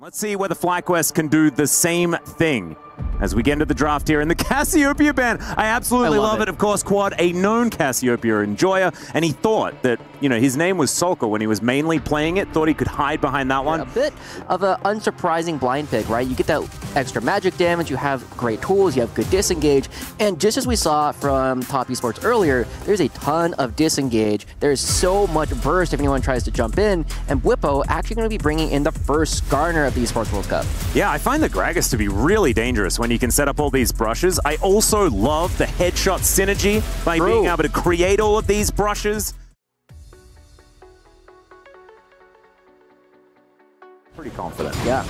Let's see whether FlyQuest can do the same thing as we get into the draft here. And the Cassiopeia ban, I absolutely love it. Of course, Quad, a known Cassiopeia enjoyer, and he thought that, you know, his name was Sulka when he was mainly playing it, thought he could hide behind that one. A bit of an unsurprising blind pick, right? You get that extra magic damage, you have great tools, you have good disengage, and just as we saw from Top Esports earlier, there's a ton of disengage. There's so much burst if anyone tries to jump in, and Whippo actually going to be bringing in the first Garner of the Esports World Cup. Yeah, I find the Gragas to be really dangerous when you can set up all these brushes. I also love the headshot synergy by being able to create all of these brushes. Pretty confident. Yeah.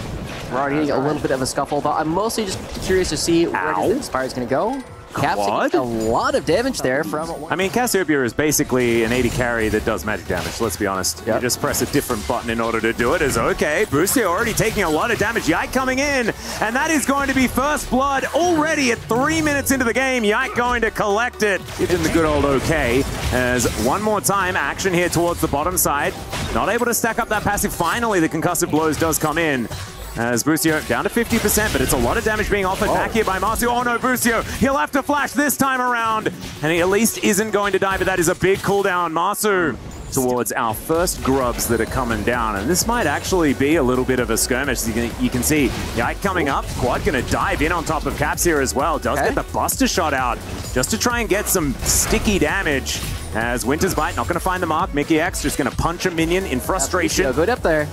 We're already getting a little bit of a scuffle, but I'm mostly just curious to see where the Inspire is going to go. Caps a lot of damage there from... I mean, Cassiopeia is basically an 80 carry that does magic damage, let's be honest. Yep. You just press a different button in order to do it. It's okay. Boostio already taking a lot of damage. Yike coming in, and that is going to be first blood already at 3 minutes into the game. Yike going to collect it. Gives him the good old okay. As one more time, action here towards the bottom side. Not able to stack up that passive. Finally, the concussive blows does come in. As Boostio down to 50%, but it's a lot of damage being offered back here by Marcio. Oh no, Boostio, he'll have to flash this time around. And he at least isn't going to die, but that is a big cooldown. Marcio towards our first grubs that are coming down. And this might actually be a little bit of a skirmish. You can see Yike coming up. Quad going to dive in on top of Caps here as well. Does get the Buster shot out just to try and get some sticky damage. As Winter's Bite not going to find the mark. Mickey X just going to punch a minion in frustration. Good up there.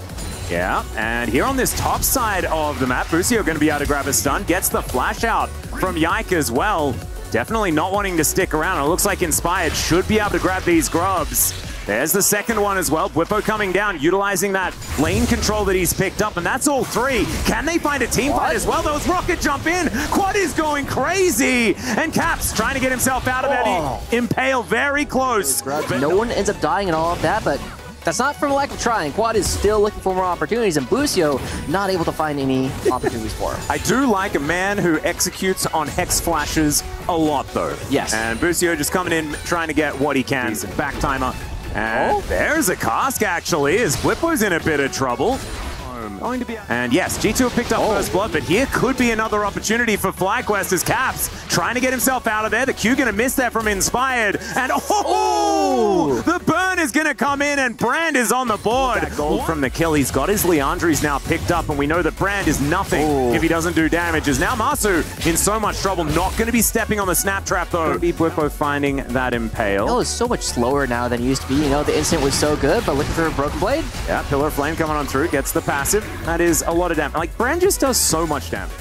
Yeah, and here on this top side of the map, Boostio going to be able to grab a stun. Gets the flash out from Yike as well. Definitely not wanting to stick around. It looks like Inspired should be able to grab these grubs. There's the second one as well. Whippo coming down, utilizing that lane control that he's picked up, and that's all three. Can they find a team fight as well? Those rocket jump in. Quad is going crazy. And Caps trying to get himself out of that. Impale very close. No one ends up dying in all of that, but that's not from a lack of trying. Quad is still looking for more opportunities, and Boostio not able to find any opportunities for him. I do like a man who executes on Hex flashes a lot, though. Yes. And Boostio just coming in, trying to get what he can. Back timer. And there's a cask, actually, as Whippo's in a bit of trouble. And yes, G2 have picked up first blood, but here could be another opportunity for FlyQuest as Caps trying to get himself out of there. The Q going to miss there from Inspired. And the burn is going to come in, and Brand is on the board. Gold from the kill. He's got his Leandri's now picked up, and we know that Brand is nothing if he doesn't do damage. As now Masu in so much trouble. Not going to be stepping on the snap trap, though. Be Whippo finding that Impale. Impale is so much slower now than he used to be. You know, the instant was so good, but looking for a Broken Blade. Yeah, Pillar of Flame coming on through. Gets the passive. That is a lot of damage. Like, Brand just does so much damage.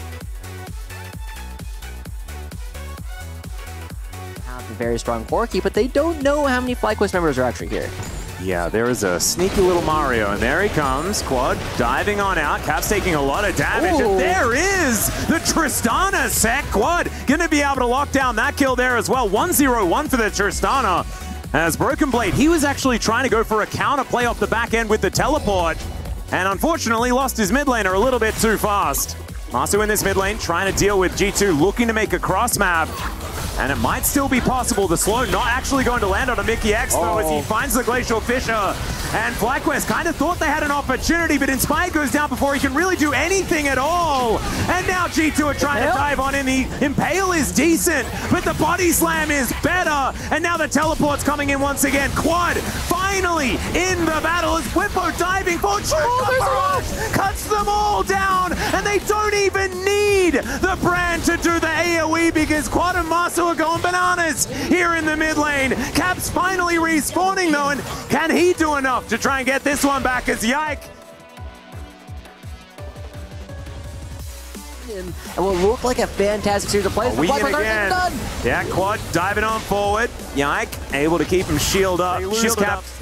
Have a very strong Corki, but they don't know how many FlyQuest members are actually here. Yeah, there is a sneaky little Mario, and there he comes. Quad diving on out. Caps taking a lot of damage, and there is the Tristana sec. Quad going to be able to lock down that kill there as well. 1-0-1 for the Tristana. As Broken Blade, he was actually trying to go for a counter play off the back end with the teleport, and unfortunately lost his mid laner a little bit too fast. Masu in this mid lane, trying to deal with G2, looking to make a cross map. And it might still be possible. The slow not actually going to land on a Mickey X, though, as he finds the Glacial Fissure. And FlyQuest kind of thought they had an opportunity, but Inspired goes down before he can really do anything at all. And now G2 are trying to dive on in. The Impale is decent, but the Body Slam is better. And now the teleport's coming in once again. Quad finally in the battle as Whippo diving for Barrage, cuts them all down, and they don't even need the Brand to do the AoE because Quad and Marcel are going bananas here in the mid lane. Caps finally respawning though, and can he do enough to try and get this one back as Yike? And will look like a fantastic series of plays. Yeah, Quad diving on forward. Yike able to keep him shield up.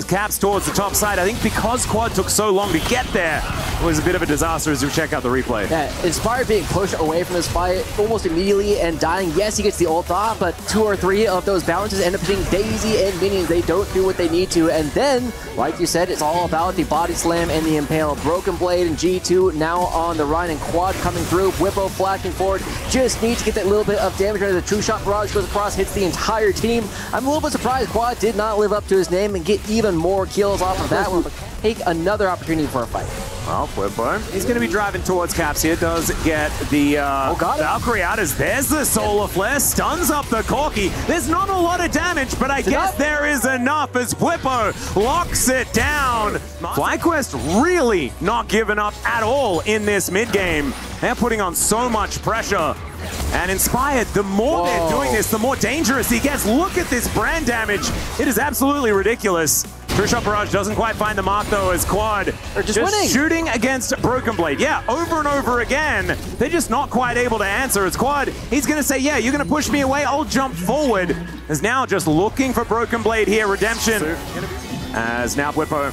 Caps towards the top side. I think because Quad took so long to get there, it was a bit of a disaster as we check out the replay. Yeah, Inspired being pushed away from this fight almost immediately and dying. Yes, he gets the ult off, but 2 or 3 of those balances end up hitting Daisy and minions. They don't do what they need to. And then, like you said, it's all about the Body Slam and the Impale. Broken Blade and G2 now on the run, and Quad coming through. Whippo flashing forward. Just needs to get that little bit of damage out of the True Shot Barrage, goes across, hits the entire team. I'm a little bit surprised Quad did not live up to his name and get even more kills off of that one. take another opportunity for a fight. Well, Flippo, he's going to be driving towards Caps here. Does get the Valkyrie out as there's the Solar Flare. Stuns up the Corki. There's not a lot of damage, but I guess there is enough as Flippo locks it down. FlyQuest really not giving up at all in this mid-game. They're putting on so much pressure. And Inspired, the more they're doing this, the more dangerous he gets. Look at this brand damage. It is absolutely ridiculous. True Shot Barrage doesn't quite find the mark, though, as Quad just shooting against Broken Blade. Yeah, over and over again. They're just not quite able to answer. As Quad, he's going to say, yeah, you're going to push me away, I'll jump forward. Is now just looking for Broken Blade here. Redemption. As now Whippo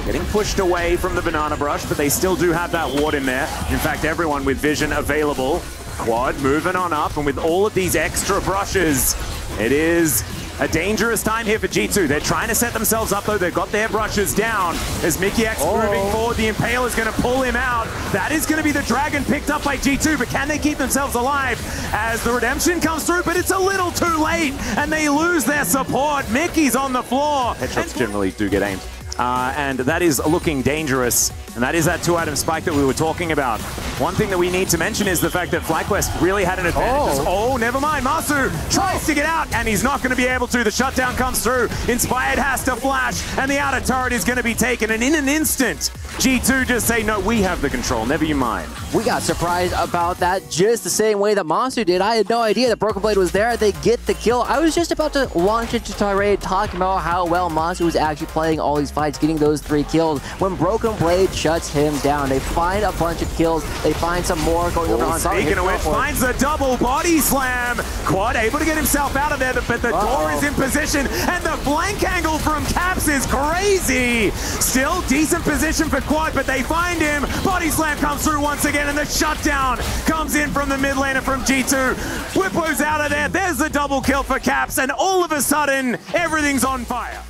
getting pushed away from the Banana Brush, but they still do have that ward in there. In fact, everyone with vision available. Quad moving on up, and with all of these extra brushes, it is a dangerous time here for G2. They're trying to set themselves up, though. They've got their brushes down. As Mickey X moving forward, the Impale is going to pull him out. That is going to be the Dragon picked up by G2, but can they keep themselves alive as the Redemption comes through? But it's a little too late, and they lose their support. Mickey's on the floor. Headshots generally do get aimed. And that is looking dangerous. And that is that 2-item spike that we were talking about. One thing that we need to mention is the fact that FlyQuest really had an advantage. Oh, never mind. Masu tries to get out, and he's not going to be able to. The shutdown comes through. Inspired has to flash, and the outer turret is going to be taken. And in an instant, G2 just say, no, we have the control. Never you mind. We got surprised about that just the same way that Masu did. I had no idea that Broken Blade was there. They get the kill. I was just about to launch into tirade talking about how well Masu was actually playing all these fights, getting those 3 kills. When Broken Blade shuts him down, they find a bunch of kills. They find some more going over on top. Speaking of which, finds a double body slam. Quad able to get himself out of there, but the door is in position, and the flank angle from Caps is crazy. Still decent position for Quad, but they find him. Body slam comes through once again, and the shutdown comes in from the mid laner from G2. Whippo's out of there. There's the double kill for Caps, and all of a sudden, everything's on fire.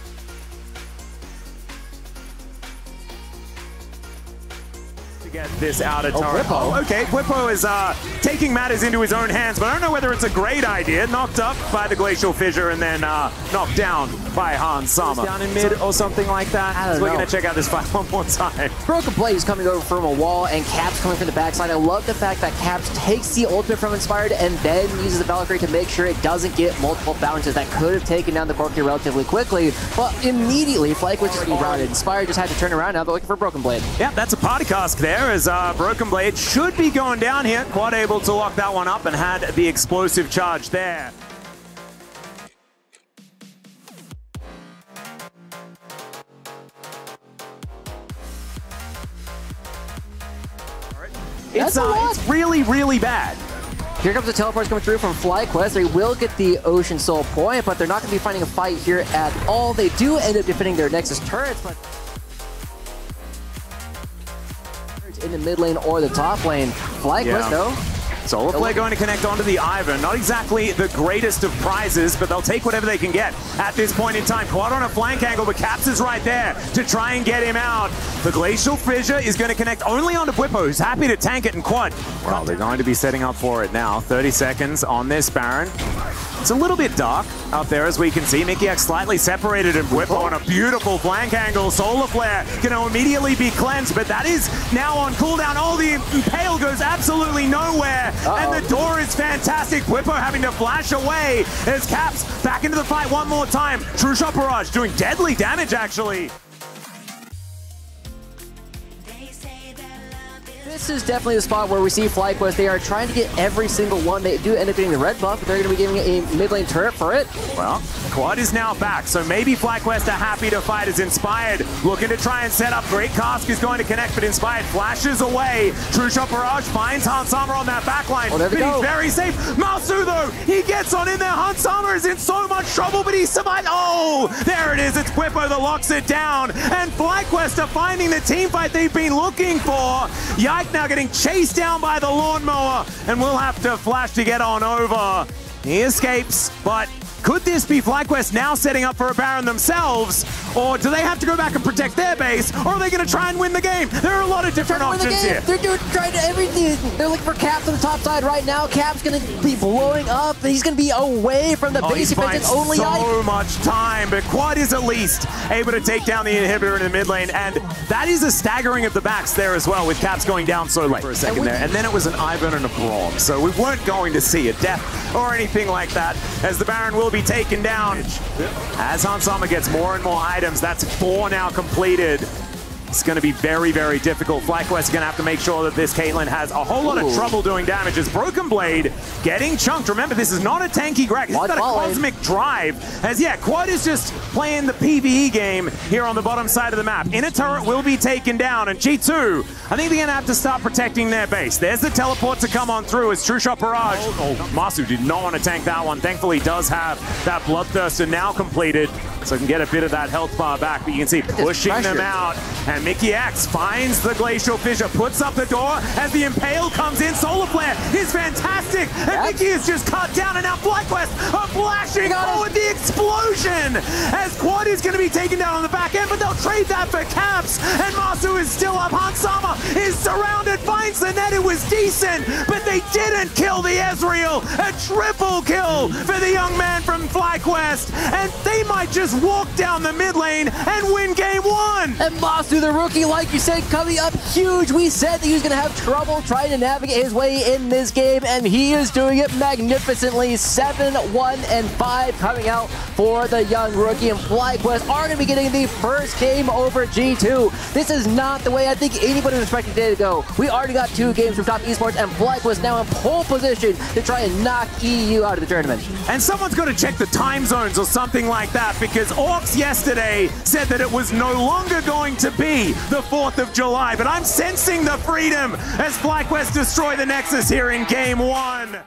Get this outer turret. Okay, Whippo is taking matters into his own hands, but I don't know whether it's a great idea. Knocked up by the Glacial Fissure and then knocked down by Hans Sama. Down in mid or something like that. So we're going to check out this fight one more time. Broken Blade is coming over from a wall, and Caps coming from the backside. I love the fact that Caps takes the ultimate from Inspired and then uses the Valkyrie to make sure it doesn't get multiple bounces that could have taken down the Corki relatively quickly. But immediately, FlyQuest was already routed. Inspired just had to turn around. Now they're looking for Broken Blade. Yeah, that's a party cask there, as Broken Blade should be going down here. Quad able to lock that one up and had the explosive charge there. It's really, really bad. Here comes the teleports coming through from FlyQuest. They will get the Ocean Soul point, but they're not going to be finding a fight here at all. They do end up defending their Nexus turrets, but in the mid lane or the top lane. FlyQuest, though. Solar Flare going to connect onto the Ivern. Not exactly the greatest of prizes, but they'll take whatever they can get at this point in time. Quad on a flank angle, but Caps is right there to try and get him out. The Glacial Fissure is going to connect only onto Whippo, who's happy to tank it, and Quad. Well, they're going to be setting up for it now. 30 seconds on this Baron. It's a little bit dark up there, as we can see. Mickey X slightly separated, and Whippo on a beautiful flank angle. Solar Flare going to immediately be cleansed, but that is now on cooldown. Oh, the Impale goes absolutely nowhere. And the door is fantastic. Whippo having to flash away as Caps back into the fight one more time. True Shot Barrage doing deadly damage, actually. This is definitely the spot where we see FlyQuest. They are trying to get every single one. They do end up getting the red buff, but they're going to be giving a mid lane turret for it. Well, Quad is now back, so maybe FlyQuest are happy to fight as Inspired. Looking to try and set up. Great Cask is going to connect, but Inspired flashes away. True Shot Barrage finds Hans Sama on that backline, but he's very safe. Masu, though, he gets on in there. Hans Sama is in so much trouble, but he survived. Oh, there it is. It's Whippo that locks it down, and FlyQuest are finding the team fight they've been looking for. Yike now getting chased down by the lawnmower, and will have to flash to get on over. He escapes, but Could this be FlyQuest now setting up for a Baron themselves? Or do they have to go back and protect their base? Or are they going to try and win the game? There are a lot of different options here. They're trying to everything. They're looking for Caps on the top side right now. Cap's going to be blowing up. He's going to be away from the base defense. Only so much time, but Quad is at least able to take down the inhibitor in the mid lane, and that is a staggering of the backs there as well, with Caps going down so late for a second there. And then it was an Ivan and a Braum, so we weren't going to see a death or anything like that, as the Baron will be taken down. As Hansama gets more and more items, that's 4 now completed. It's going to be very, very difficult. FlyQuest is going to have to make sure that this Caitlyn has a whole lot of trouble doing damage. As Broken Blade getting chunked. Remember, this is not a tanky Greg. This is got a cosmic drive. As, yeah, Quad is just playing the PvE game here on the bottom side of the map. Inner turret will be taken down, and G2, I think they're going to have to start protecting their base. There's the teleport to come on through as True Shot Barrage. Masu did not want to tank that one. Thankfully, does have that Bloodthirster now completed, so can get a bit of that health bar back, but you can see pushing them out. And Mickey X finds the Glacial Fissure, puts up the door as the Impale comes in. Solar Flare is fantastic, and Mickey is just cut down, and now FlyQuest are flashing forward the explosion as Quad is going to be taken down on the back end, but they'll trade that for Caps, and Masu is still up. Hansama is surrounded, finds the net. It was decent, but they didn't kill the Ezreal. A triple kill for the young man from FlyQuest, and they might just walk down the mid lane and win game 1. And Masu, the rookie, like you said, coming up huge. We said that he was going to have trouble trying to navigate his way in this game, and he is doing it magnificently. 7-1-5 coming out for the young rookie, and FlyQuest are going to be getting the first game over G2. This is not the way I think anybody was expecting today to go. We already got 2 games from Top Esports, and FlyQuest now in pole position to try and knock EU out of the tournament. And someone's got to check the time zones or something like that, because Orcs yesterday said that it was no longer going to be the 4th of July, but I'm sensing the freedom as FlyQuest destroy the Nexus here in game 1.